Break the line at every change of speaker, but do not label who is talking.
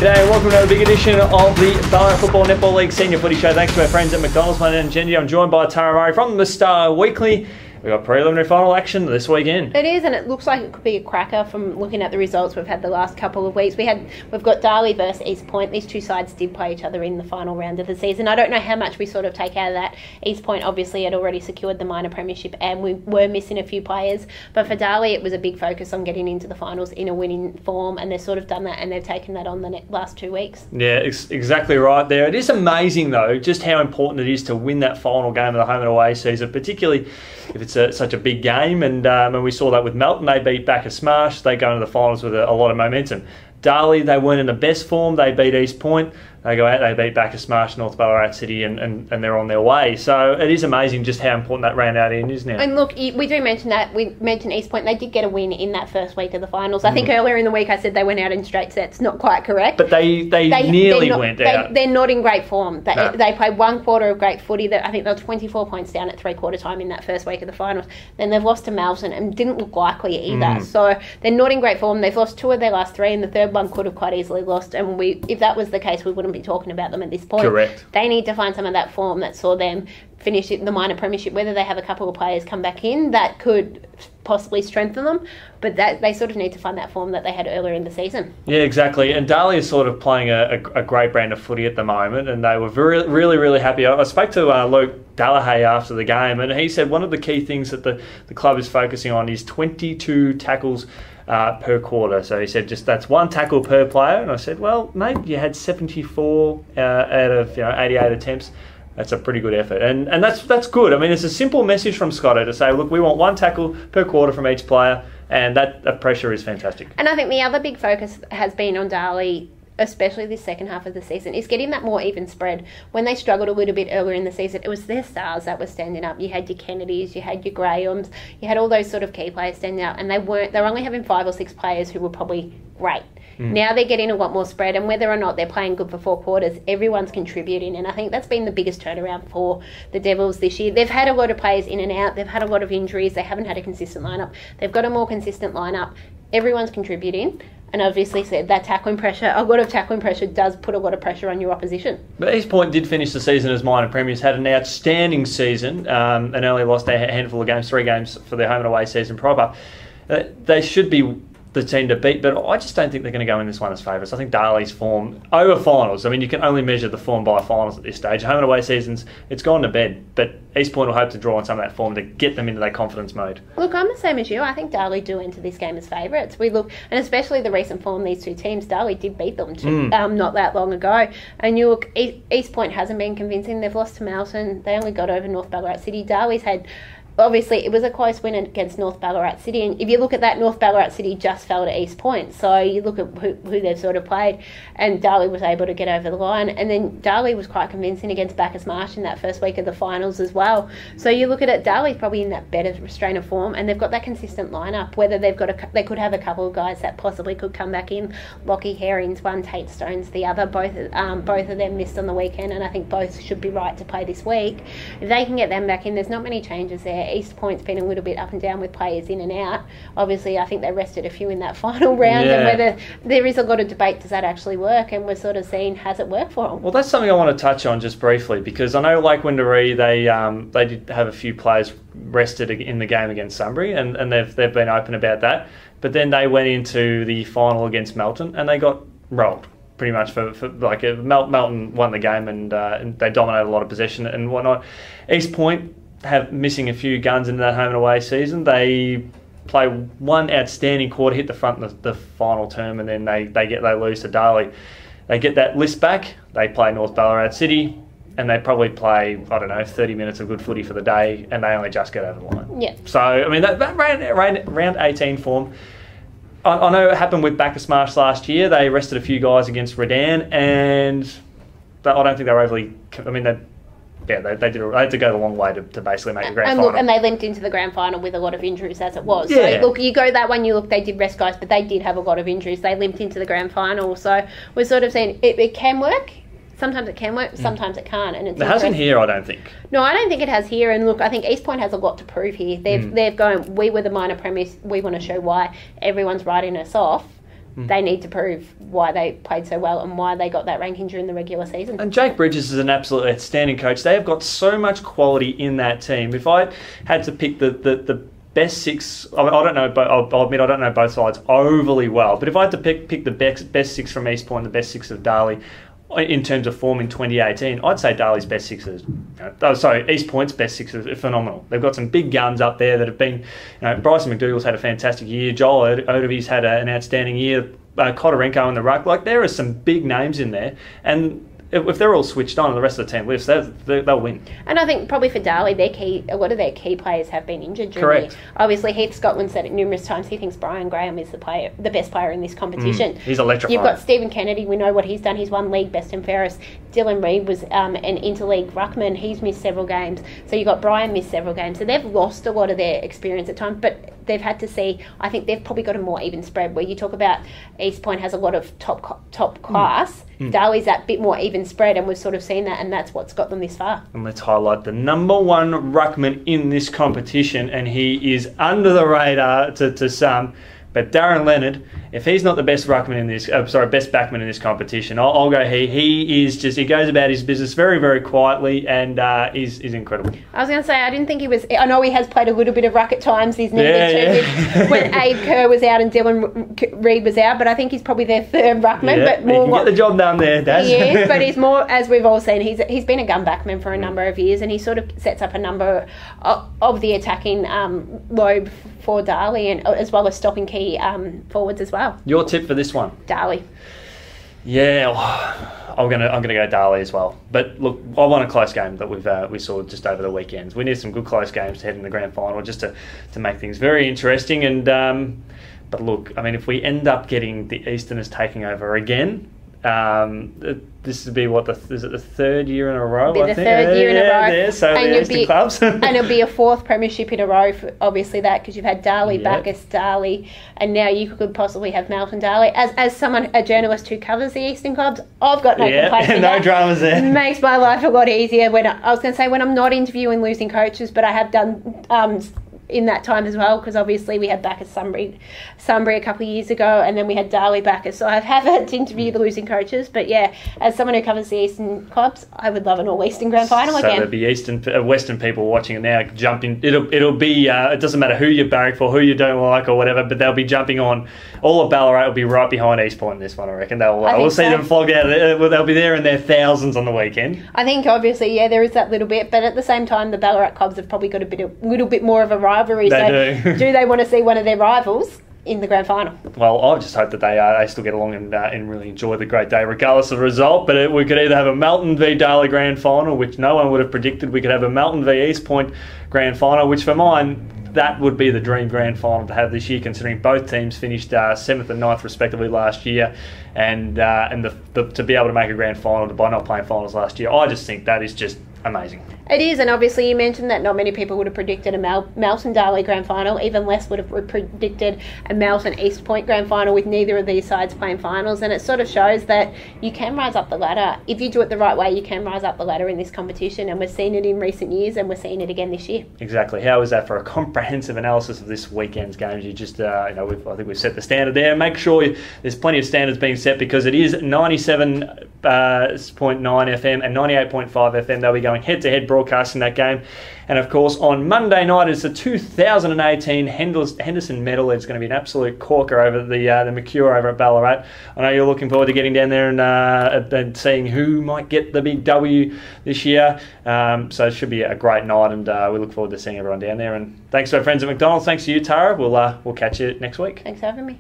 G'day and welcome to another big edition of the Ballarat Football Netball League Senior Footy Show. Thanks to our friends at McDonald's. My name is Yeendy. I'm joined by Tara Murray from the Star Weekly. We've got preliminary final action this weekend.
It is, and it looks like it could be a cracker from looking at the results we've had the last couple of weeks. We've got Darley versus East Point. These two sides did play each other in the final round of the season. I don't know how much we sort of take out of that. East Point obviously had already secured the minor premiership and we were missing a few players. But for Darley, it was a big focus on getting into the finals in a winning form, and they've sort of done that, and they've taken that on the last 2 weeks.
Yeah, exactly right there. It is amazing, though, just how important it is to win that final game of the home and away season, particularly if it's such a big game. And we saw that with Melton. They beat Ballarat Smash. They go into the finals with a lot of momentum. Darley, they weren't in the best form. They beat East Point. They go out, they beat Ballarat Smash, North Ballarat City, and they're on their way. So it is amazing just how important that round out in is now.
And look, we do mention that. We mentioned East Point. They did get a win in that first week of the finals. I think earlier in the week I said they went out in straight sets. Not quite correct.
But they nearly went out.
They're not in great form. They played one quarter of great footy. I think they were 24 points down at three-quarter time in that first week of the finals. Then they've lost to Melton and didn't look likely either. So they're not in great form. They've lost 2 of their last 3, and the third one could have quite easily lost. And if that was the case, we wouldn't be talking about them at this point.
Correct.
They need to find some of that form that saw them finish the minor premiership, whether they have a couple of players come back in that could possibly strengthen them, but that they sort of need to find that form that they had earlier in the season. Yeah,
exactly. And Darley is sort of playing a great brand of footy at the moment, and they were really happy. I spoke to Luke Dallahay after the game, and he said one of the key things that the club is focusing on is 22 tackles per quarter. So he said that's 1 tackle per player. And I said, well, mate, you had 74 out of 88 attempts. That's a pretty good effort. And that's good. I mean, it's a simple message from Scotto to say, look, we want 1 tackle per quarter from each player, and that pressure is fantastic.
And I think the other big focus has been on Darley, especially this second half of the season, is getting that more even spread. When they struggled a little bit earlier in the season, it was their stars that were standing up. You had your Kennedys, you had your Grahams, you had all those sort of key players standing out, and they were only having 5 or 6 players who were probably great. Now they're getting a lot more spread, and whether or not they're playing good for 4 quarters, everyone's contributing, and I think that's been the biggest turnaround for the Devils this year. They've had a lot of players in and out, they've had a lot of injuries, they haven't had a consistent lineup. They've got a more consistent lineup. Everyone's contributing, and obviously said that tackling pressure, a lot of tackling pressure does put a lot of pressure on your opposition. But
East Point did finish the season as minor premiers, had an outstanding season, and only lost a handful of games, 3 games for their home and away season proper. They should be the team to beat, but I just don't think they're going to go in this one as favourites. I think Darley's form over finals, I mean, you can only measure the form by finals at this stage. Home and away seasons, it's gone to bed, but East Point will hope to draw on some of that form to get them into that confidence mode.
Look, I'm the same as you. I think Darley do enter this game as favourites. We look, and especially the recent form, these 2 teams, Darley did beat them not that long ago. And you look, East Point hasn't been convincing. They've lost to Melton. They only got over North Ballarat City. Darley's had... Obviously, it was a close win against North Ballarat City, and if you look at that, North Ballarat City just fell to East Point. So you look at who they've sort of played, and Darley was able to get over the line. And then Darley was quite convincing against Ballarat Smash in that first week of the finals as well. So you look at it, Darley's probably in that better strain of form, and they've got that consistent lineup. Whether they could have a couple of guys that possibly could come back in. Lockie Herring's one, Tate Stone's the other. Both of them missed on the weekend, and I think both should be right to play this week. If they can get them back in, there's not many changes there. East Point's been a little bit up and down with players in and out. Obviously, I think they rested a few in that final round, and whether there is a lot of debate, does that actually work? And we're sort of seeing, has it worked for them?
Well, that's something I want to touch on just briefly, because I know Lake Windaree, they did have a few players rested in the game against Sunbury, and they've been open about that. But then they went into the final against Melton, and they got rolled. Pretty much for Melton won the game, and they dominated a lot of possession and whatnot. East Point have missing a few guns in that home and away season. They play 1 outstanding quarter, hit the front of the final term, and then they lose to Darley. They get that list back. They play North Ballarat City, and they probably play 30 minutes of good footy for the day, and they only just get over the line.
Yeah.
So I mean that round 18 form. I know it happened with Ballarat Smash last year. They rested a few guys against Redan, and I don't think they were overly. I mean, they had to go the long way to basically make the grand final.
And they limped into the grand final with a lot of injuries as it was.
Yeah.
So look, you go that one, you look, they did rest guys, but they did have a lot of injuries. They limped into the grand final. So we're sort of saying it can work. Sometimes it can work, sometimes it can't. And it
hasn't here, I don't think.
No, I don't think it has here. And look, I think East Point has a lot to prove here. They've gone, we were the minor premiers, we want to show why everyone's writing us off. they need to prove why they played so well and why they got that ranking during the regular season.
And Jake Bridges is an absolutely outstanding coach. They have got so much quality in that team. If I had to pick the best six, I don't know, but I'll admit I don't know both sides overly well. But if I had to pick the best six from East Point, the best six of Darley, in terms of form in 2018, I'd say Darley's best sixes. East Point's best sixes are phenomenal. They've got some big guns up there that have been. Bryson McDougall's had a fantastic year. Joel Odavy's had an outstanding year. Kotorenko in the ruck. Like, there are some big names in there, and if they're all switched on and the rest of the team lifts, they'll win.
And I think probably for Darley, a lot of their key players have been injured during
Correct.
the year. Obviously, Heath Scotland said it numerous times. He thinks Brian Graham is the best player in this competition.
He's electrifying.
You've got Stephen Kennedy. We know what he's done. He's won league best and fairest. Dylan Reid was an interleague ruckman. He's missed several games. So you've got Brian missed several games. So they've lost a lot of their experience at times, but they've had to see. I think they've probably got a more even spread. Where you talk about East Point has a lot of top class. Darley's that bit more even spread, and we've sort of seen that, and that's what's got them this far.
And let's highlight the number one ruckman in this competition, and he is under the radar to some. But Darren Leonard, if he's not the best ruckman in this, best backman in this competition, I'll go he. He goes about his business very, very quietly, and is incredible.
I was going to say, I didn't think he was. I know he has played a little bit of ruck at times. He's needed to when Abe Kerr was out and Dylan Reid was out, but I think he's probably their third ruckman.
Yeah,
but more
he can get the job done there, Daz.
He is, but he's more, as we've all seen, he's been a gun backman for a number of years, and he sort of sets up a number of the attacking lobe for Darley, and as well as stopping key forwards as well.
Your tip for this one?
Darley.
Yeah, I'm gonna go Darley as well. But look, I want a close game that we saw just over the weekends. We need some good close games to head in the grand final, just to make things very interesting. And but look, I mean, if we end up getting the Easterners taking over again, this would be is it the third year in a row?
It'll be the third year in a row.
Yeah, so and the Eastern clubs.
And it'll be a fourth premiership in a row, for obviously that, because you've had Darley, Bacchus, Darley, and now you could possibly have Melton, Darley. As a journalist who covers the Eastern clubs, I've got no complaints.
No dramas there.
It makes my life a lot easier when I was going to say when I'm not interviewing losing coaches, but I have done in that time as well, because obviously we had Bacchus Sunbury a couple of years ago, and then we had Darley Bacchus, so I have had to interview the losing coaches. But yeah, as someone who covers the Eastern clubs, I would love an all-Eastern grand final again.
So there'll be Western people watching it now, jumping. It'll be it doesn't matter who you barrack for, who you don't like or whatever, but they'll be jumping on. All of Ballarat will be right behind East Point in this one, I reckon. We'll see them flogged out. They'll be there in their thousands on the weekend.
I think obviously, there is that little bit, but at the same time, the Ballarat clubs have probably got a little bit more of a rivalry.
They do.
Do they want to see one of their rivals in the grand final?
Well, I just hope that they still get along and really enjoy the great day, regardless of the result. But we could either have a Melton v Darley grand final, which no one would have predicted. We could have a Melton v East Point grand final, which for mine, that would be the dream grand final to have this year, considering both teams finished 7th and 9th respectively last year, and to be able to make a grand final by not playing finals last year, I just think that is just amazing.
It is, and obviously you mentioned that not many people would have predicted a Melton Darley grand final. Even less would have predicted a Melton East Point grand final, with neither of these sides playing finals. And it sort of shows that you can rise up the ladder. If you do it the right way, you can rise up the ladder in this competition, and we've seen it in recent years, and we're seeing it again this year.
Exactly. How is that for a comprehensive analysis of this weekend's games? You just, I think we've set the standard there. Make sure there's plenty of standards being set, because it is 97.9 FM and 98.5 FM. They'll be going head-to-head broadcasting that game. And of course, on Monday night, it's the 2018 Henderson Medal. It's going to be an absolute corker over the Mercure over at Ballarat. I know you're looking forward to getting down there and seeing who might get the big W this year. So it should be a great night, and we look forward to seeing everyone down there. And thanks to our friends at McDonald. Thanks to you, Tara. We'll catch you next week.
Thanks for having me.